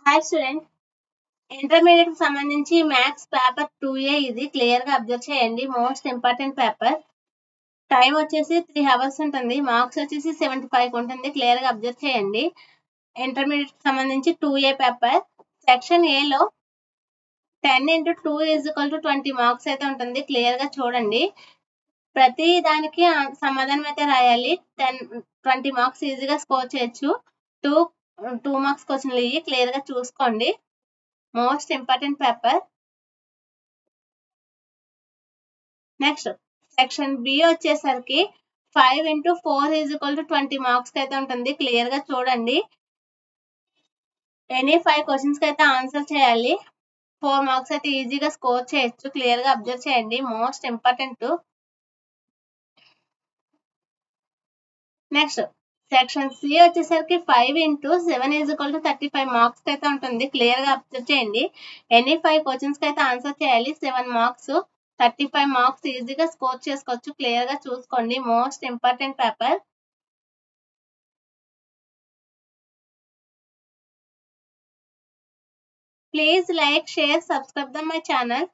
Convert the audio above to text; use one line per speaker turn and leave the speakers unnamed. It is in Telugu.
హాయ్ స్టూడెంట్, ఇంటర్మీడియట్ కి సంబంధించి మ్యాథ్స్ పేపర్ 2A ఇది క్లియర్ గా అబ్జర్వ్ చేయండి. Most important paper. టైం వచ్చేసి 3 అవర్స్ ఉంటుంది. మార్క్స్ వచ్చేసి 75 ఉంటుంది. క్లియర్ గా అబ్జర్వ్ చేయండి. ఇంటర్మీడియట్ కి సంబంధించి 2A పేపర్. సెక్షన్ A లో 10 into 2 is equal to 20 marks అయితే ఉంటుంది. క్లియర్ గా చూడండి. ప్రతి దానికి సమాధానం అయితే రాయాలి. 20 మార్క్స్ ఈజీగా స్కోర్ చేయొచ్చు. 2 మార్క్స్ క్వశ్చన్లు ఇవి క్లియర్ గా చూసుకోండి. Most important paper. Next section B వచ్చేసరికి 5 into 4 is equal to 20 marks అయితే ఉంటుంది. క్లియర్ గా చూడండి. ఎనీ 5 క్వశ్చన్స్ కి అయితే ఆన్సర్ చేయాలి. 4 మార్క్స్ అయితే ఈజీగా స్కోర్ చేయొచ్చు. క్లియర్ గా అబ్జర్వ్ చేయండి. Most important. Next section C వచ్చేసరికి 5 into 7 is equal to 35 marks అయితే ఉంటుంది. క్లియర్ గా అబ్జర్వ్ చేయండి. ఎనీ 5 క్వశ్చన్స్ కి అయితే ఆన్సర్ చేయాలి. 7 మార్క్స్, 35 మార్క్స్ ఈజీగా స్కోర్ చేసుకోవచ్చు. క్లియర్ గా చూసుకోండి. Most important paper. Please like, share, subscribe the my channel.